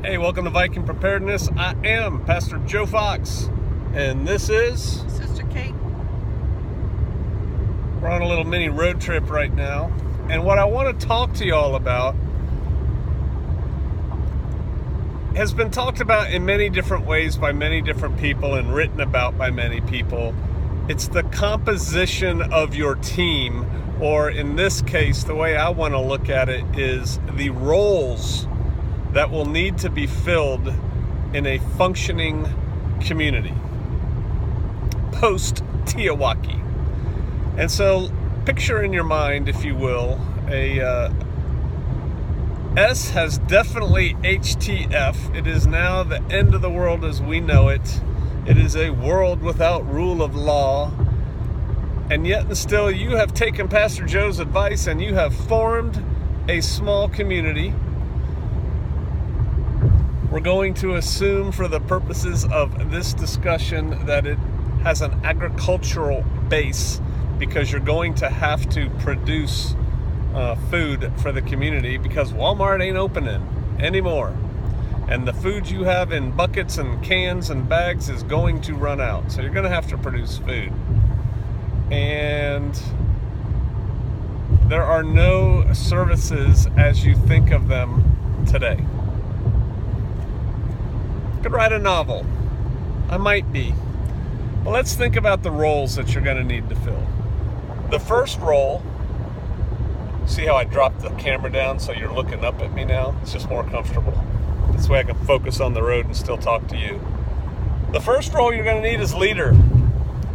Hey, welcome to Viking Preparedness. I am Pastor Joe Fox, and this is Sister Kate. We're on a little mini road trip right now, and what I want to talk to you all about has been talked about in many different ways by many different people and written about by many people. It's the composition of your team, or in this case, the way I want to look at it is the roles that will need to be filled in a functioning community post-Tiawaki. And so picture in your mind, if you will, S has definitely HTF. It is now the end of the world as we know it. It is a world without rule of law. And yet and still you have taken Pastor Joe's advice and you have formed a small community. We're going to assume for the purposes of this discussion that it has an agricultural base, because you're going to have to produce food for the community because Walmart ain't opening anymore. And the food you have in buckets and cans and bags is going to run out. So you're going to have to produce food. And there are no services as you think of them today. Could write a novel. I might be. Well, let's think about the roles that you're going to need to fill. The first role, see how I dropped the camera down so you're looking up at me now? It's just more comfortable. This way I can focus on the road and still talk to you. The first role you're going to need is leader.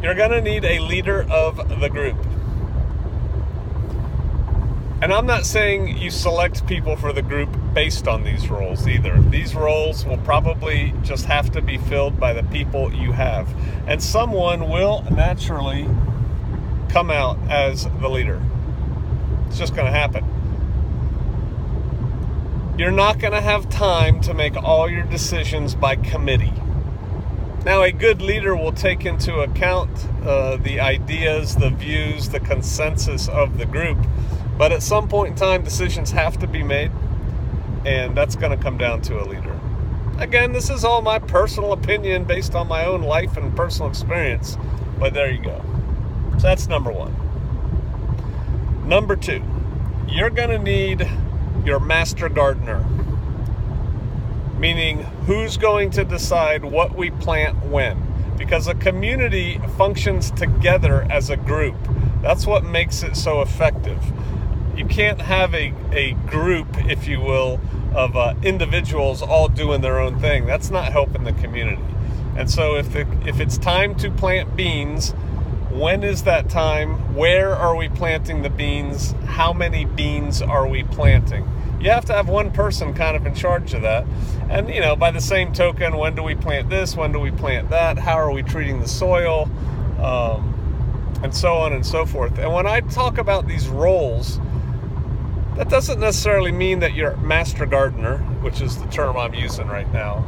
You're going to need a leader of the group. And I'm not saying you select people for the group based on these roles either. These roles will probably just have to be filled by the people you have. And someone will naturally come out as the leader. It's just going to happen. You're not going to have time to make all your decisions by committee. Now, a good leader will take into account the ideas, the views, the consensus of the group. But at some point in time, decisions have to be made, and that's going to come down to a leader. Again, this is all my personal opinion based on my own life and personal experience, but there you go. So that's number one. Number two, you're going to need your master gardener, meaning who's going to decide what we plant when, because a community functions together as a group. That's what makes it so effective. You can't have a group, if you will, of individuals all doing their own thing. That's not helping the community. And so if it's time to plant beans, when is that time? Where are we planting the beans? How many beans are we planting? You have to have one person kind of in charge of that. And, you know, by the same token, when do we plant this? When do we plant that? How are we treating the soil? And so on and so forth. And when I talk about these roles, that doesn't necessarily mean that your master gardener, which is the term I'm using right now,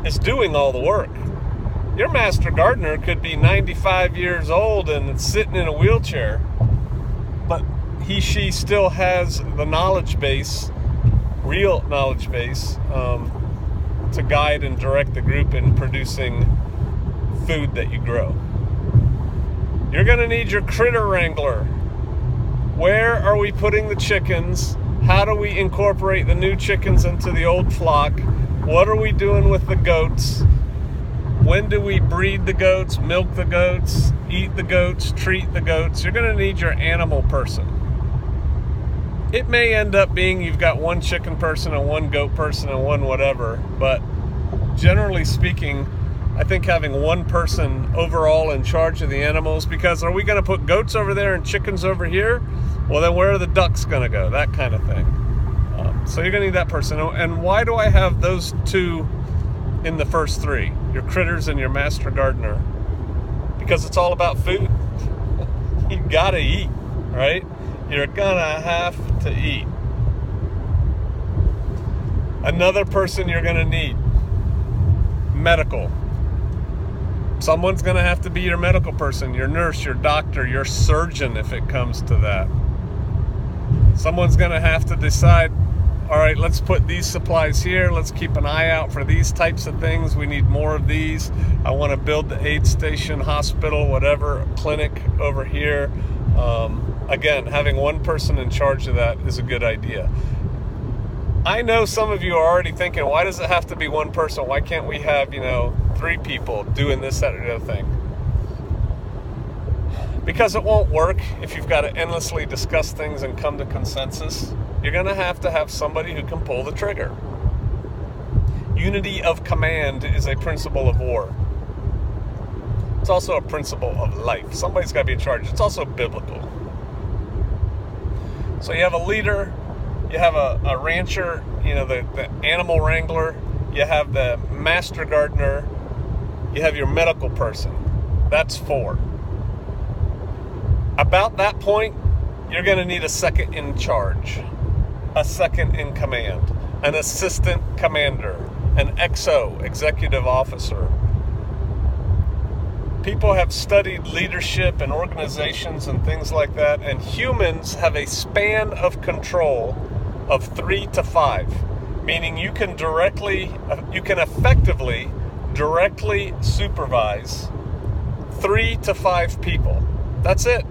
is doing all the work. Your master gardener could be 95 years old and sitting in a wheelchair, but she still has the knowledge base, real knowledge base, to guide and direct the group in producing food that you grow. You're going to need your critter wrangler. Where are we putting the chickens? How do we incorporate the new chickens into the old flock? What are we doing with the goats? When do we breed the goats, milk the goats, eat the goats, treat the goats? You're going to need your animal person. It may end up being you've got one chicken person and one goat person and one whatever, but generally speaking, I think having one person overall in charge of the animals, because are we going to put goats over there and chickens over here? Well, then where are the ducks going to go? That kind of thing. So you're going to need that person. And why do I have those two in the first three? Your critters and your master gardener. Because it's all about food. You got to eat, right? You're going to have to eat. Another person you're going to need. Medical. Someone's going to have to be your medical person, your nurse, your doctor, your surgeon if it comes to that. Someone's going to have to decide, all right, let's put these supplies here. Let's keep an eye out for these types of things. We need more of these. I want to build the aid station, hospital, whatever, clinic over here. Again, having one person in charge of that is a good idea. I know some of you are already thinking, why does it have to be one person? Why can't we have, 3 people doing this, that, or the other thing? Because it won't work if you've got to endlessly discuss things and come to consensus. You're going to have somebody who can pull the trigger. Unity of command is a principle of war. It's also a principle of life. Somebody's got to be in charge. It's also biblical. So you have a leader, you have a rancher, the animal wrangler, you have the master gardener, you have your medical person. That's 4. About that point, you're going to need a second in charge, a second in command, an assistant commander, an XO, executive officer. People have studied leadership and organizations and things like that, and humans have a span of control of 3 to 5, meaning you can effectively directly supervise 3 to 5 people. That's it.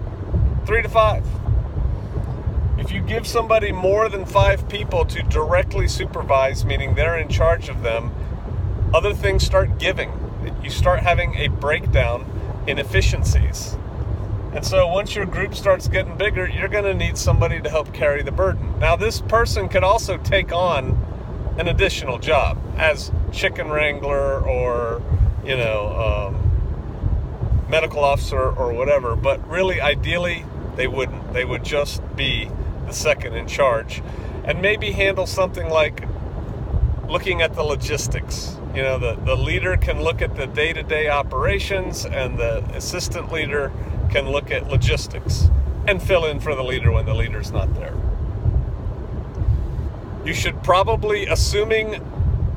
3 to 5. If you give somebody more than 5 people to directly supervise, meaning they're in charge of them, other things start giving. You start having a breakdown in efficiencies. And so once your group starts getting bigger, you're going to need somebody to help carry the burden. Now, this person could also take on an additional job as chicken wrangler or, medical officer or whatever, but really, ideally, they wouldn't. They would just be the second in charge and maybe handle something like looking at the logistics. The leader can look at the day-to-day operations, and the assistant leader can look at logistics and fill in for the leader when the leader's not there. You should probably, assuming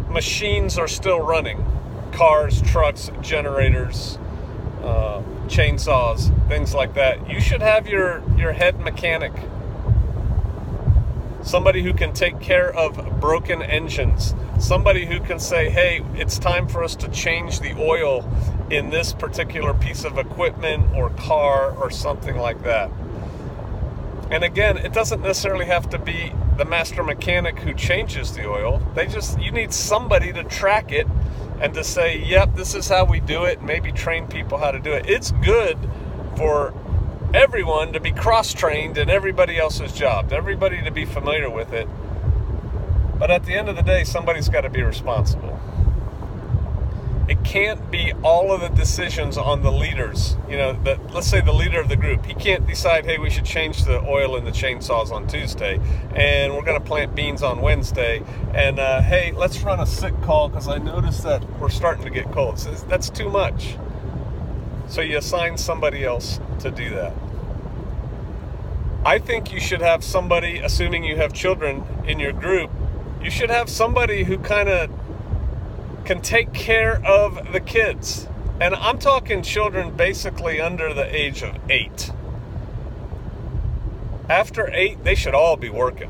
machines are still running, cars, trucks, generators, chainsaws, things like that, you should have your head mechanic, somebody who can take care of broken engines, somebody who can say, hey, it's time for us to change the oil in this particular piece of equipment or car or something like that. And again, it doesn't necessarily have to be the master mechanic who changes the oil. You need somebody to track it and to say, yep, this is how we do it, maybe train people how to do it. It's good for everyone to be cross-trained in everybody else's job, everybody to be familiar with it. But at the end of the day, somebody's got to be responsible. It can't be all of the decisions on the leaders. Let's say the leader of the group, he can't decide, hey, we should change the oil in the chainsaws on Tuesday, and we're going to plant beans on Wednesday, and hey, let's run a sick call because I noticed that we're starting to get cold. So that's too much. So you assign somebody else to do that. I think you should have somebody, assuming you have children in your group, you should have somebody who kind of can take care of the kids. And I'm talking children basically under the age of 8. After 8, they should all be working.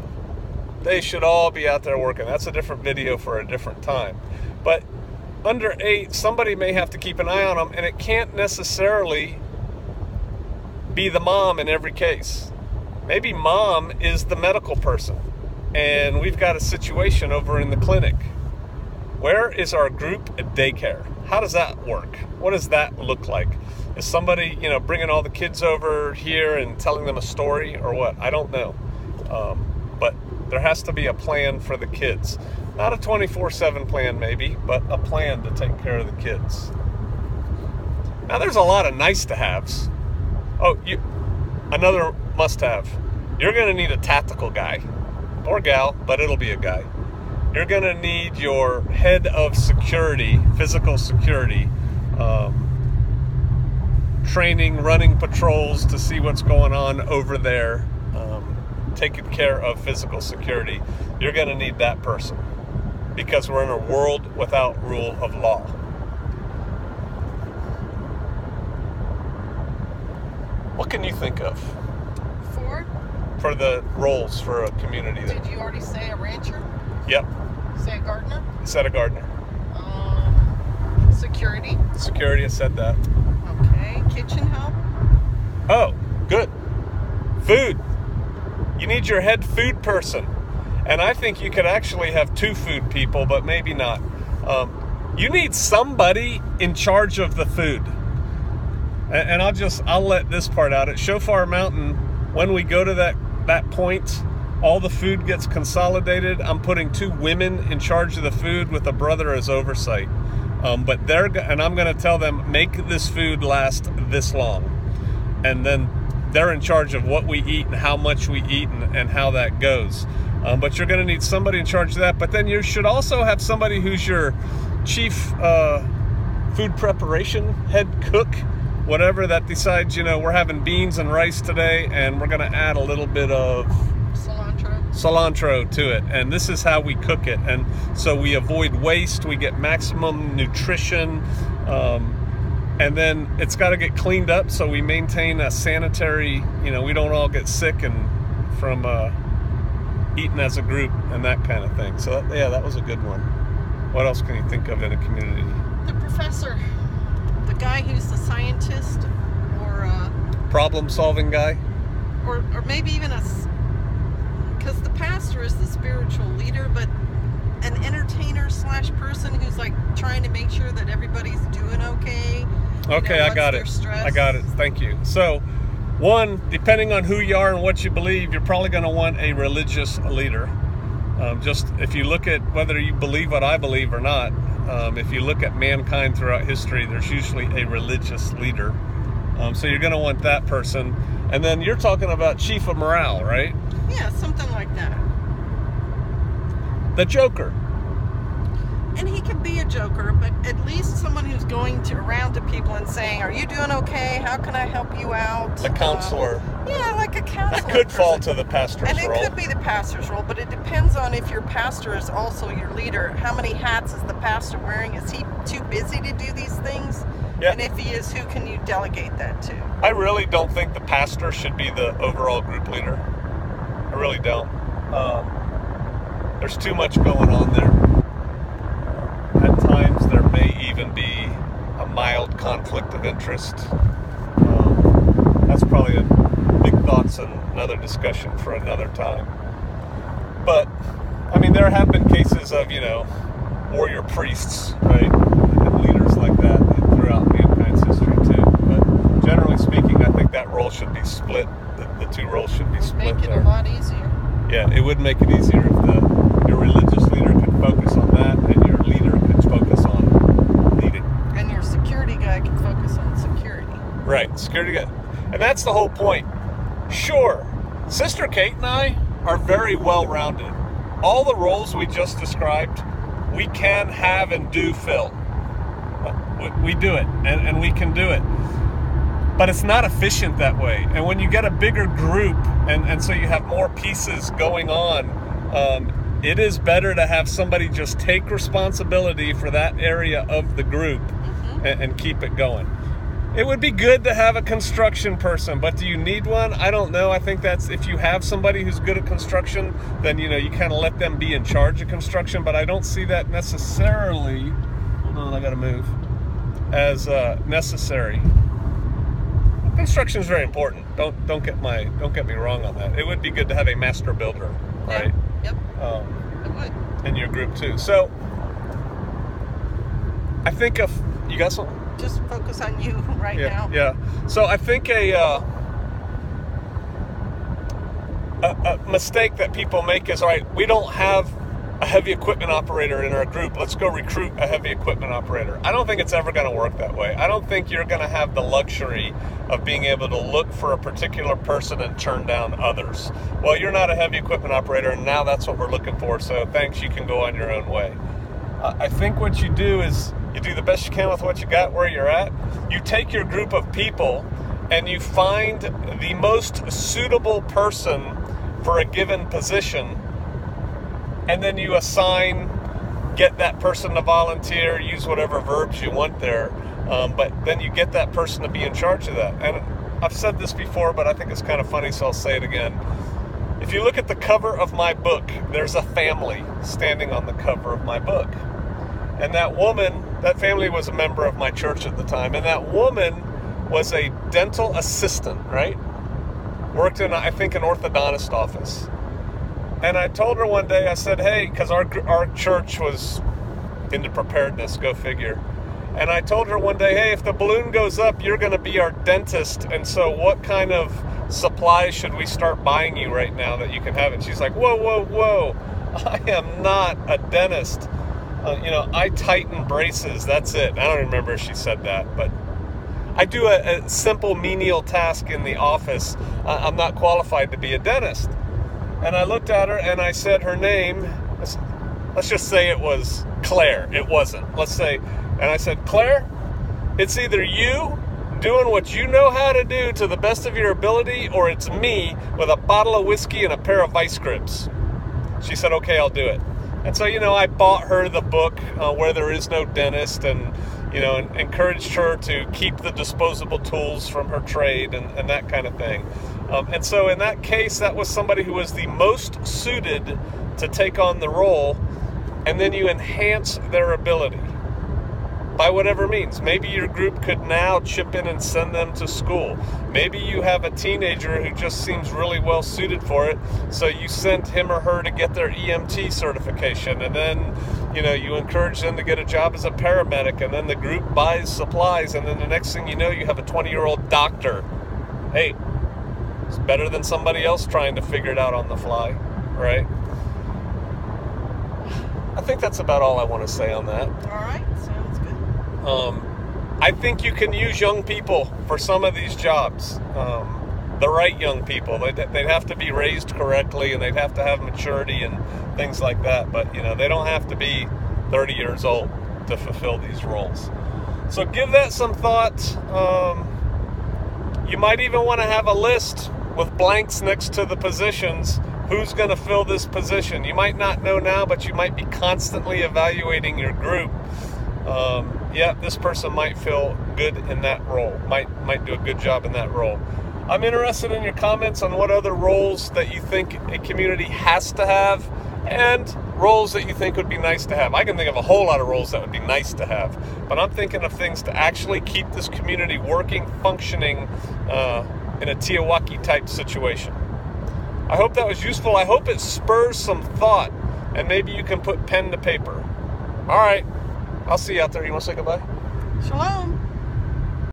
They should all be out there working. That's a different video for a different time. But under 8, somebody may have to keep an eye on them, and it can't necessarily be the mom in every case. Maybe mom is the medical person, and we've got a situation over in the clinic. Where is our group daycare? How does that work? What does that look like? Is somebody, bringing all the kids over here and telling them a story or what? I don't know. But there has to be a plan for the kids. Not a 24/7 plan maybe, but a plan to take care of the kids. Now there's a lot of nice to haves. Another must have. You're going to need a tactical guy or gal, but it'll be a guy. You're going to need your head of security, physical security, training, running patrols to see what's going on over there, taking care of physical security. You're going to need that person because we're in a world without rule of law. What can you think of? 4. for the roles for a community. Did you already say a rancher? Yep. Say a gardener? Said a gardener. Security? Security, I said that. Okay. Kitchen help? Oh, good. Food. You need your head food person. And I think you could actually have 2 food people, but maybe not. You need somebody in charge of the food. And I'll let this part out. At Shofar Mountain, when we go to that point, all the food gets consolidated. I'm putting 2 women in charge of the food with a brother as oversight. But I'm going to tell them, make this food last this long. And then they're in charge of what we eat and how much we eat and how that goes. But you're going to need somebody in charge of that. But then you should also have somebody who's your chief food preparation, head cook, whatever, that decides, we're having beans and rice today, and we're going to add a little bit of cilantro to it, and this is how we cook it. And so we avoid waste, we get maximum nutrition, and then it's got to get cleaned up so we maintain a sanitary, we don't all get sick and from eating as a group and that kind of thing. So that was a good one. What else can you think of in a community? The professor, the guy who's the scientist, or problem-solving guy, or maybe even because the pastor is the spiritual leader, but an entertainer / person who's like trying to make sure that everybody's doing okay. Okay, I got it. I got it. Thank you. So, one, depending on who you are and what you believe, you're probably going to want a religious leader. Just if you look at whether you believe what I believe or not, if you look at mankind throughout history, there's usually a religious leader. So you're going to want that person. And then you're talking about chief of morale, right? Yeah, something like that. The joker. And he can be a joker, but at least someone who's going around to people and saying, are you doing okay? How can I help you out? The counselor. Yeah, like a counselor. That could fall to the pastor's role. And it could be the pastor's role, but it depends on if your pastor is also your leader. How many hats is the pastor wearing? Is he too busy to do these things? Yeah. And if he is, who can you delegate that to? I really don't think the pastor should be the overall group leader. I really don't. There's too much going on there. At times there may even be a mild conflict of interest. That's probably a big thoughts and another discussion for another time. But, I mean, there have been cases of, warrior priests, right? And leaders like that throughout mankind's history too. But generally speaking, I think that role should be split. The 2 roles should be split. Make it a lot easier. Yeah, it would make it easier if your religious leader could focus on that and your leader could focus on leading. And your security guy can focus on security. Right, security guy. And that's the whole point. Sure, Sister Kate and I are very well-rounded. All the roles we just described, we can have and do fill. We do it, and we can do it. But it's not efficient that way. And when you get a bigger group, and so you have more pieces going on, it is better to have somebody just take responsibility for that area of the group and keep it going. It would be good to have a construction person, but do you need one? I don't know. I think that's, if you have somebody who's good at construction, then you kind of let them be in charge of construction, but I don't see that necessarily, hold on, I gotta move, as necessary. Construction is very important. Don't get me wrong on that. It would be good to have a master builder, right? Yep. It would. In your group too. So I think if you got something. Just focus on you right now. Yeah. So I think a mistake that people make is, all right, we don't have a heavy equipment operator in our group. Let's go recruit a heavy equipment operator. I don't think it's ever going to work that way. I don't think you're going to have the luxury of being able to look for a particular person and turn down others. Well, you're not a heavy equipment operator, and now that's what we're looking for, so thanks, you can go on your own way. I think what you do is you do the best you can with what you got where you're at. You take your group of people and you find the most suitable person for a given position, and then you get that person to volunteer, use whatever verbs you want there, but then you get that person to be in charge of that. And I've said this before, but I think it's kind of funny, so I'll say it again. if you look at the cover of my book, there's a family standing on the cover of my book. And that woman, that family was a member of my church at the time, and that woman was a dental assistant, right? Worked in, I think, an orthodontist office. And I told her one day, I said, hey, because our church was into preparedness, go figure. And I told her one day, hey, if the balloon goes up, you're going to be our dentist. And so what kind of supplies should we start buying you right now that you can have it? She's like, whoa, whoa, whoa. I am not a dentist. I tighten braces. That's it. I don't remember if she said that, but I do a simple menial task in the office. I'm not qualified to be a dentist. And I looked at her and I said her name. Let's just say it was Claire. It wasn't. Let's say, and I said, Claire, it's either you doing what you know how to do to the best of your ability, or it's me with a bottle of whiskey and a pair of vice grips. She said, okay, I'll do it. And so, I bought her the book, Where There Is No Dentist, and, encouraged her to keep the disposable tools from her trade and that kind of thing. And so in that case, that was somebody who was the most suited to take on the role, and then you enhance their ability by whatever means. Maybe your group could now chip in and send them to school. Maybe you have a teenager who just seems really well suited for it, so you sent him or her to get their EMT certification, and then you encourage them to get a job as a paramedic, and then the group buys supplies, and then the next thing you know, you have a 20-year-old doctor. Hey, it's better than somebody else trying to figure it out on the fly, right? I think that's about all I want to say on that. All right, sounds good. I think you can use young people for some of these jobs. The right young people. They'd have to be raised correctly, and they'd have to have maturity and things like that. But, they don't have to be 30 years old to fulfill these roles. So give that some thought. You might even want to have a list with blanks next to the positions. Who's going to fill this position? You might not know now, but you might be constantly evaluating your group. This person might feel good in that role, might do a good job in that role. I'm interested in your comments on what other roles that you think a community has to have, and roles that you think would be nice to have. I can think of a whole lot of roles that would be nice to have, but I'm thinking of things to actually keep this community working, functioning in a Teowaki type situation. I hope that was useful. I hope it spurs some thought, and maybe you can put pen to paper. All right. I'll see you out there. You want to say goodbye? Shalom.